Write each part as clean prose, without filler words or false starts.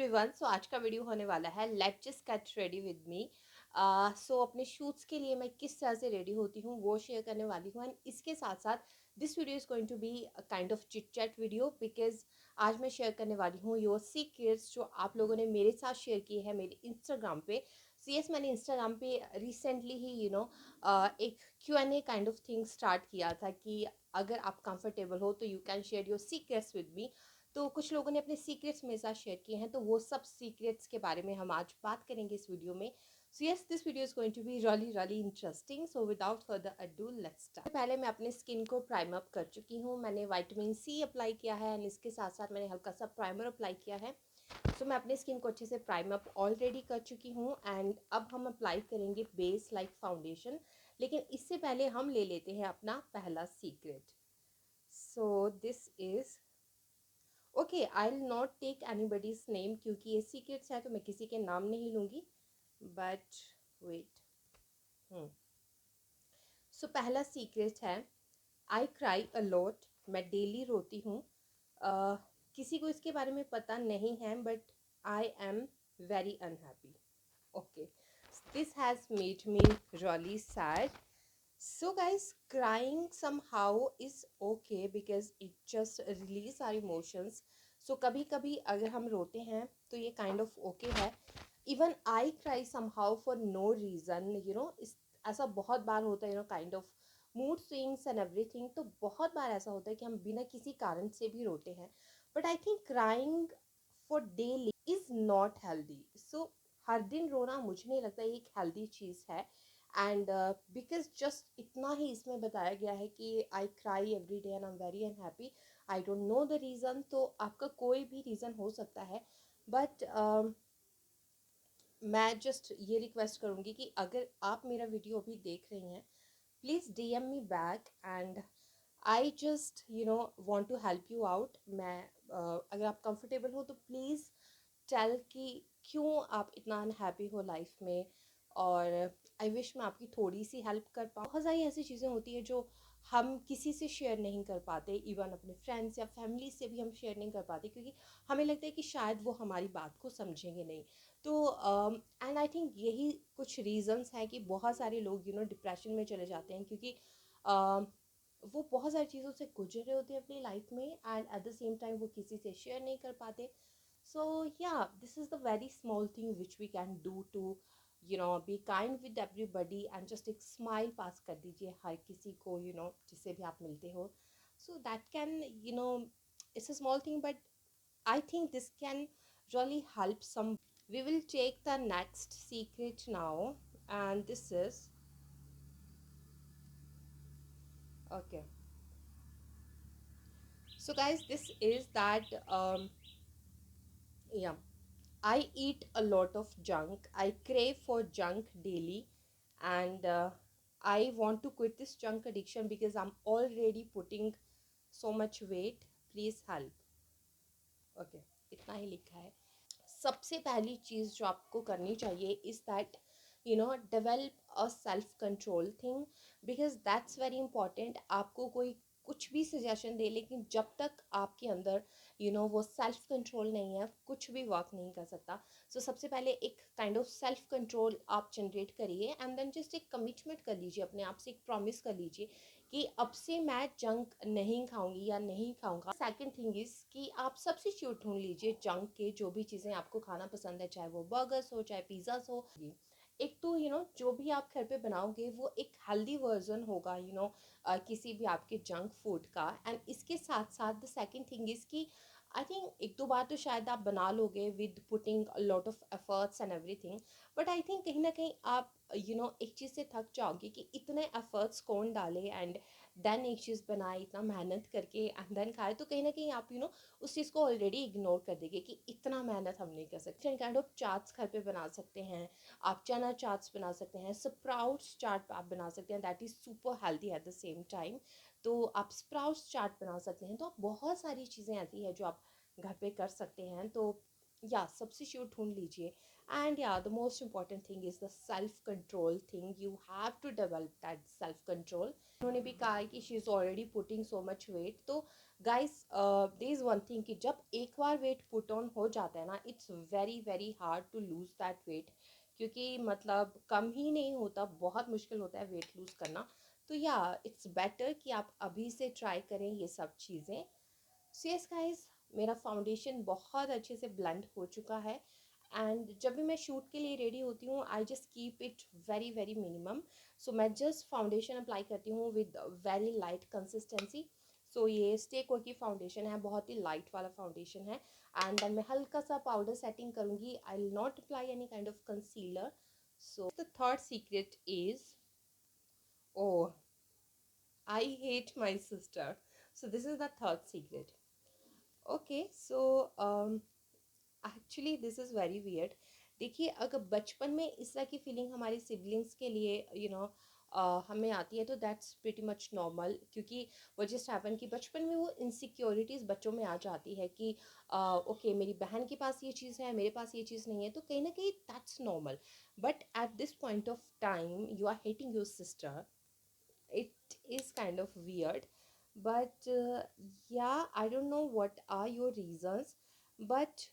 Everyone, सो आज का video होने वाला है let's just get ready with me. So अपने शूट्स के लिए मैं किस तरह से रेडी होती हूँ वो शेयर करने वाली हूँ। एंड इसके साथ साथ this video is going to be kind of chit chat video, because आज मैं शेयर करने वाली हूँ योर सीक्रेट्स जो आप लोगों ने मेरे साथ शेयर किए हैं मेरे इंस्टाग्राम पे। सी यस, मैंने इंस्टाग्राम पे रिसेंटली ही एक Q&A kind of thing start किया था कि अगर आप कंफर्टेबल हो तो you can share your secrets with me. तो कुछ लोगों ने अपने सीक्रेट्स मेरे साथ शेयर किए हैं, तो वो सब सीक्रेट्स के बारे में हम आज बात करेंगे इस वीडियो में। So yes, this video is going to be really interesting. So without further ado let's start. पहले मैं अपने स्किन को प्राइम अप कर चुकी हूँ। मैंने विटामिन सी अप्लाई किया है एंड इसके साथ साथ मैंने हल्का सा प्राइमर अप्लाई किया है। सो मैं अपने स्किन को अच्छे से प्राइम अप ऑलरेडी कर चुकी हूँ। एंड अब हम अप्लाई करेंगे बेस लाइक फाउंडेशन, लेकिन इससे पहले हम ले लेते हैं अपना पहला secret. So this is okay, I will not take anybody's name क्योंकि ये सीक्रेट्स है, तो मैं किसी के नाम नहीं लूँगी। बट वेट, सो पहला सीक्रेट है आई क्राई अ लॉट। मैं डेली रोती हूँ। किसी को इसके बारे में पता नहीं है, but I am very unhappy. Okay, this has made me really sad. So guys, crying somehow is okay because it just release our emotions. So कभी कभी अगर हम रोते हैं तो ये kind of okay है. Even I cry somehow for no reason, इस ऐसा बहुत बार होता है, kind of mood swings and everything. तो बहुत बार ऐसा होता है कि हम बिना किसी कारण से भी रोते हैं. But I think crying for daily is not healthy. So हर दिन रोना मुझे नहीं लगता ये एक हेल्दी चीज़ है. एंड बिकॉज जस्ट इतना ही इसमें बताया गया है कि I cry every day and I am very unhappy. I don't know the reason, तो आपका कोई भी रीज़न हो सकता है. बट मैं जस्ट ये रिक्वेस्ट करूँगी कि अगर आप मेरा वीडियो अभी देख रही हैं, please DM me back and I just want to help you out. मैं अगर आप कंफर्टेबल हो तो प्लीज़ टेल कि क्यों आप इतना अनहैप्पी हो लाइफ में. और आई विश मैं आपकी थोड़ी सी हेल्प कर पाऊँ. बहुत सारी ऐसी चीज़ें होती है जो हम किसी से शेयर नहीं कर पाते, इवन अपने फ्रेंड्स या फैमिली से भी हम शेयर नहीं कर पाते क्योंकि हमें लगता है कि शायद वो हमारी बात को समझेंगे नहीं. तो एंड आई थिंक यही कुछ रीज़न्स हैं कि बहुत सारे लोग डिप्रेशन में चले जाते हैं क्योंकि वो बहुत सारी चीज़ों से गुजर रहे होते हैं अपनी लाइफ में and at the same time वो किसी से शेयर नहीं कर पाते. So yeah, this is the very small thing which we can do to be kind with everybody and just एक smile pass कर दीजिए हर किसी को जिससे भी आप मिलते हो. So that can it's a small thing, but I think this can really help some. We will take the next secret now, and this is okay. So guys, this is that yeah, I eat a lot of junk. I crave for junk daily, and I want to quit this junk addiction because I'm already putting so much weight. Please help. Okay, इतना ही लिखा है. सबसे पहली चीज़ जो आपको करनी चाहिए is that develop a self control thing, because that's very important. आपको कोई कुछ भी सजेशन दे, लेकिन जब तक आपके अंदर वो सेल्फ कंट्रोल नहीं है, कुछ भी वर्क नहीं कर सकता. सो सबसे पहले एक काइंड ऑफ सेल्फ कंट्रोल आप जनरेट करिए एंड देन जस्ट एक कमिटमेंट कर लीजिए अपने आप से, एक प्रॉमिस कर लीजिए कि अब से मैं जंक नहीं खाऊंगी या नहीं खाऊंगा. सेकंड थिंग इज़ कि आप सब्स्टिट्यूट ढूंढ लीजिए जंक के. जो भी चीज़ें आपको खाना पसंद है, चाहे वो बर्गर्स हो चाहे पिज़्ज़ास हो. एक तो जो भी आप घर पे बनाओगे वो एक हेल्दी वर्जन होगा किसी भी आपके जंक फूड का. एंड इसके साथ साथ द सेकंड थिंग इज़ कि आई थिंक एक दो बार तो शायद आप बना लोगे with putting a lot of efforts and everything, but I think कहीं ना कहीं आप एक चीज़ से थक जाओगे कि इतने एफर्ट्स कौन डाले एंड देन एक चीज़ बनाए इतना मेहनत करके एंड देन खाए. तो कहीं ना कहीं आप उस चीज़ को ऑलरेडी इग्नोर कर देंगे कि इतना मेहनत हम नहीं कर सकते. डिफरेंट काइंड ऑफ चाट्स घर पे बना सकते हैं. आप चना चाट्स बना सकते हैं, स्प्राउट्स चाट आप बना सकते हैं, that is super healthy at the same time. तो आप स्प्राउट्स चाट बना सकते हैं. तो आप बहुत सारी चीज़ें ऐसी हैं जो आप घर पे कर सकते हैं. तो या सब्स्टिट्यूट ढूंढ लीजिए. And yeah the most important thing is the self control thing. You have to develop that self control. उन्होंने भी कहा है कि she is already putting so much weight. तो guys there is one thing कि जब एक बार वेट पुट ऑन हो जाता है ना, it's very very hard to lose that weight. क्योंकि मतलब कम ही नहीं होता, बहुत मुश्किल होता है वेट लूज़ करना. तो या इट्स बेटर कि आप अभी से ट्राई करें ये सब चीज़ें. सो यस गाइस, मेरा फाउंडेशन बहुत अच्छे से ब्लेंड हो चुका है. एंड जब भी मैं शूट के लिए रेडी होती हूँ, I just keep it very very minimum. So मैं जस्ट फाउंडेशन अप्लाई करती हूँ with very light consistency. So ये स्टे की फाउंडेशन है, बहुत ही लाइट वाला फाउंडेशन है. एंड देन मैं हल्का सा पाउडर सेटिंग करूँगी. I will not apply any kind of concealer. So the third secret is, oh, I hate my sister. So this is the third secret. Okay, so actually this is very weird. देखिए, अगर बचपन में इस तरह की feeling हमारे siblings के लिए हमें आती है, तो दैट्स प्रिटी मच नॉर्मल. क्योंकि वो जस्ट हैपन कि बचपन में वो इनसिक्योरिटीज़ बच्चों में आ जाती है कि ओके, मेरी बहन के पास ये चीज़ है, मेरे पास ये चीज़ नहीं है, तो कहीं ना कहीं that's normal. But at this point of time you are hating your sister. It is kind of weird, but yeah, I don't know what are your reasons. But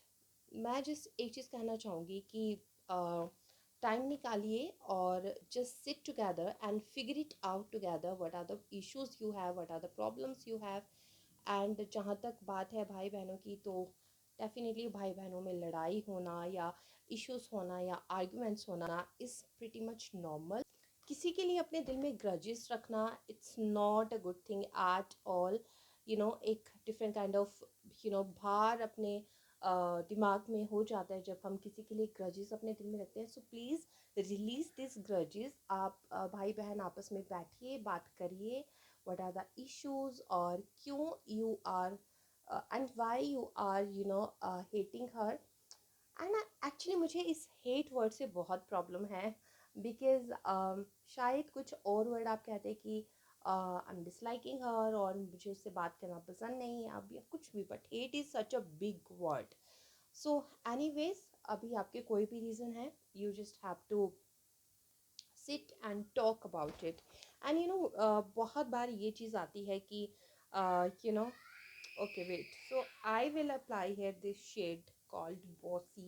मैं जिस एक चीज़ कहना चाहूँगी कि टाइम निकालिए और just sit together and figure it out together. What are the issues you have, what are the problems you have. And जहाँ तक बात है भाई बहनों की, तो डेफिनेटली भाई बहनों में लड़ाई होना या इश्यूज होना या आर्ग्यूमेंट्स होना इज़ प्रिटी मच नॉर्मल. किसी के लिए अपने दिल में ग्रजेस रखना, it's not a good thing at all. एक डिफरेंट काइंड ऑफ भार अपने दिमाग में हो जाता है जब हम किसी के लिए ग्रजेस अपने दिल में रखते हैं. So please release this grudges. आप भाई बहन आपस में बैठिए, बात करिए. व्हाट आर द इश्यूज, और क्यों you are and why you are hating her. And actually मुझे इस हेट वर्ड से बहुत प्रॉब्लम है. बिकॉज शायद कुछ और वर्ड आप कहते हैं कि आई एम डिसलाइकिंग हर, और मुझे उससे बात करना पसंद नहीं है अब, या कुछ भी. But hate is such a big word. So anyways, अभी आपके कोई भी रीज़न है, you just have to sit and talk about it. And बहुत बार ये चीज़ आती है कि you know okay, wait, so I will apply here this shade called Bossy.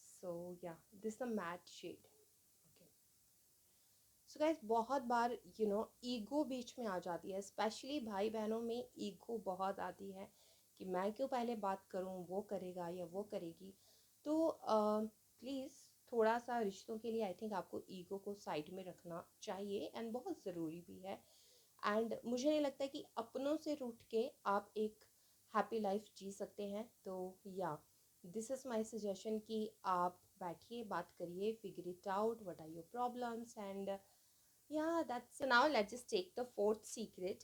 So yeah, this is the matte shade. Okay, so guys, बहुत बार ego बीच में आ जाती है, स्पेशली भाई बहनों में ईगो बहुत आती है कि मैं क्यों पहले बात करूं, वो करेगा या वो करेगी. तो प्लीज़ थोड़ा सा रिश्तों के लिए आई थिंक आपको ईगो को साइड में रखना चाहिए, एंड बहुत ज़रूरी भी है. एंड मुझे नहीं लगता कि अपनों से रूठ के आप एक हैप्पी लाइफ जी सकते हैं. तो या दिस इज़ माय सजेशन कि आप बैठिए, बात करिए, figure it out what are your problems. And yeah that's. So now let's just take the fourth secret.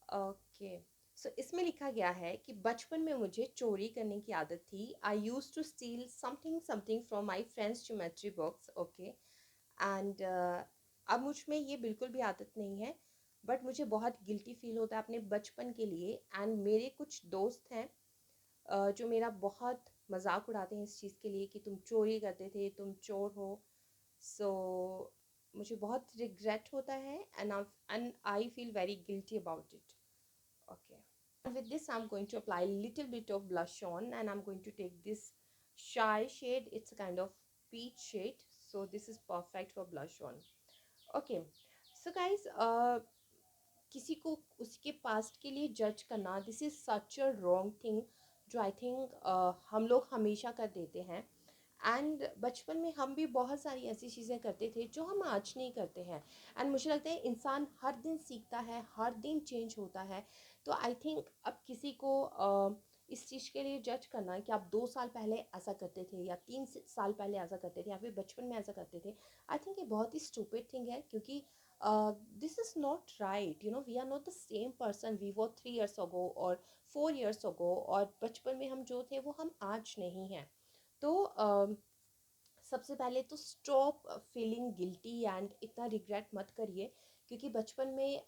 Okay, so इसमें लिखा गया है कि बचपन में मुझे चोरी करने की आदत थी. I use to steal something something from my friends geometry box. Okay, and अब मुझ में ये बिल्कुल भी आदत नहीं है. बट मुझे बहुत गिल्टी फील होता है अपने बचपन के लिए. एंड मेरे कुछ दोस्त हैं जो मेरा बहुत मजाक उड़ाते हैं इस चीज़ के लिए कि तुम चोरी करते थे, तुम चोर हो. सो मुझे बहुत रिग्रेट होता है, and I feel very guilty about it. Okay, with this I'm going to apply a little bit of blush on, and I'm going to take this shy shade. It's a kind of peach shade, so this is perfect for blush on. Okay, so guys, किसी को उसके past के लिए जज करना, this is such a wrong thing जो I think हम लोग हमेशा कर देते हैं. एंड बचपन में हम भी बहुत सारी ऐसी चीज़ें करते थे जो हम आज नहीं करते हैं. एंड मुझे लगता है इंसान हर दिन सीखता है, हर दिन चेंज होता है. तो आई थिंक अब किसी को इस चीज़ के लिए जज करना कि आप 2 साल पहले ऐसा करते थे या 3 साल पहले ऐसा करते थे या फिर बचपन में ऐसा करते थे, आई थिंक ये बहुत ही स्टूपिड थिंग है. क्योंकि this is not right. We are not the same person we were 3 years ago or 4 years ago. और बचपन में हम जो थे वो हम आज नहीं हैं. तो सबसे पहले तो स्टॉप फीलिंग गिल्टी एंड इतना रिग्रेट मत करिए. क्योंकि बचपन में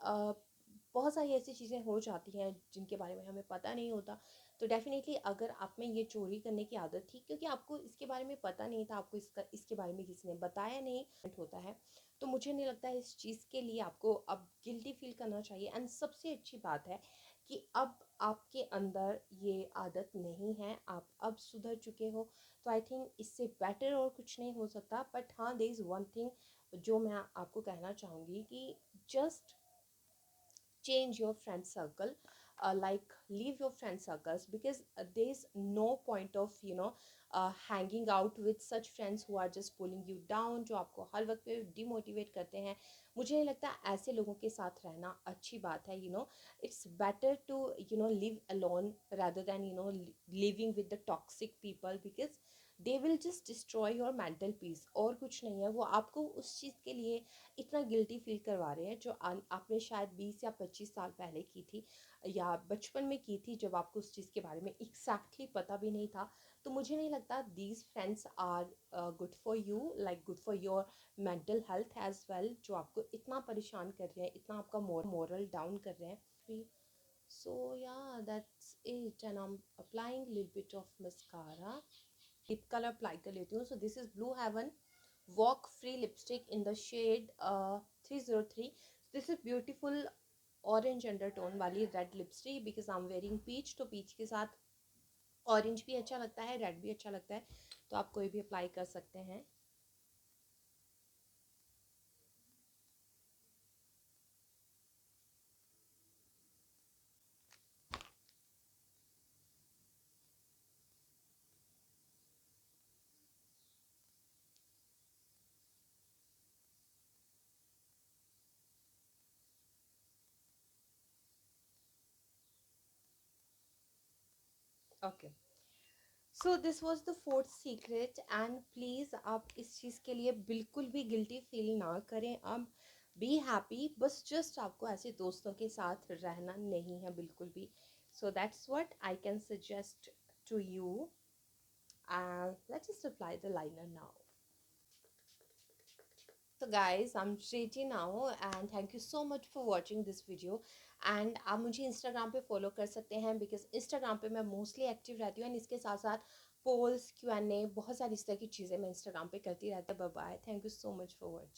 बहुत सारी ऐसी चीज़ें हो जाती हैं जिनके बारे में हमें पता नहीं होता। तो डेफ़िनेटली अगर आप में ये चोरी करने की आदत थी क्योंकि आपको इसके बारे में पता नहीं था, आपको इसके बारे में किसी ने बताया नहीं होता है, तो मुझे नहीं लगता है इस चीज़ के लिए आपको अब गिल्टी फ़ील करना चाहिए। एंड सबसे अच्छी बात है कि अब आपके अंदर ये आदत नहीं है, आप अब सुधर चुके हो। तो आई थिंक इससे बेटर और कुछ नहीं हो सकता। बट हाँ, देयर इज़ वन थिंग जो मैं आपको कहना चाहूँगी कि just change your friend circle, like leave your friend circles, because there's no point of hanging out with such friends who are just pulling you down, जो आपको हर वक्त पे डिमोटिवेट करते हैं। मुझे नहीं लगता ऐसे लोगों के साथ रहना अच्छी बात है। It's better to live alone rather than living with the toxic people, because they will just destroy your mental peace, और कुछ नहीं है। वो आपको उस चीज़ के लिए इतना गिल्टी फील करवा रहे हैं जो आपने शायद 20 या 25 साल पहले की थी, या बचपन में की थी, जब आपको उस चीज़ के बारे में एग्जैक्टली पता भी नहीं था। तो मुझे नहीं लगता these friends are good for you, like good for your mental health as well, जो आपको इतना परेशान कर रहे हैं, इतना आपका मोरल डाउन कर रहे हैं। So yeah, that's it, and I'm applying a little bit of mascara. Lip colour apply कर लेती हूँ। So this is Blue Heaven walk free lipstick in the shade 303। This is beautiful orange undertone वाली red lipstick, because I am wearing peach, तो peach के साथ orange भी अच्छा लगता है, रेड भी अच्छा लगता है, तो आप कोई भी अप्लाई कर सकते हैं। Okay, so this was the fourth secret, and please आप इस चीज़ के लिए बिल्कुल भी गिल्टी फील ना करें। अब बी हैप्पी, बस जस्ट आपको ऐसे दोस्तों के साथ रहना नहीं है बिल्कुल भी। So that's what I can suggest to you, and let's just apply the liner now. So guys, I'm Shriti now, and thank you so much for watching this video. And आप मुझे इंस्टाग्राम पे follow कर सकते हैं, because Instagram पे मैं mostly active रहती हूँ, एंड इसके साथ साथ पोल्स, Q&A, बहुत सारी इस तरह की चीज़ें मैं इंस्टाग्राम पे करती रहती हूँ। Bye bye, thank you so much for watching.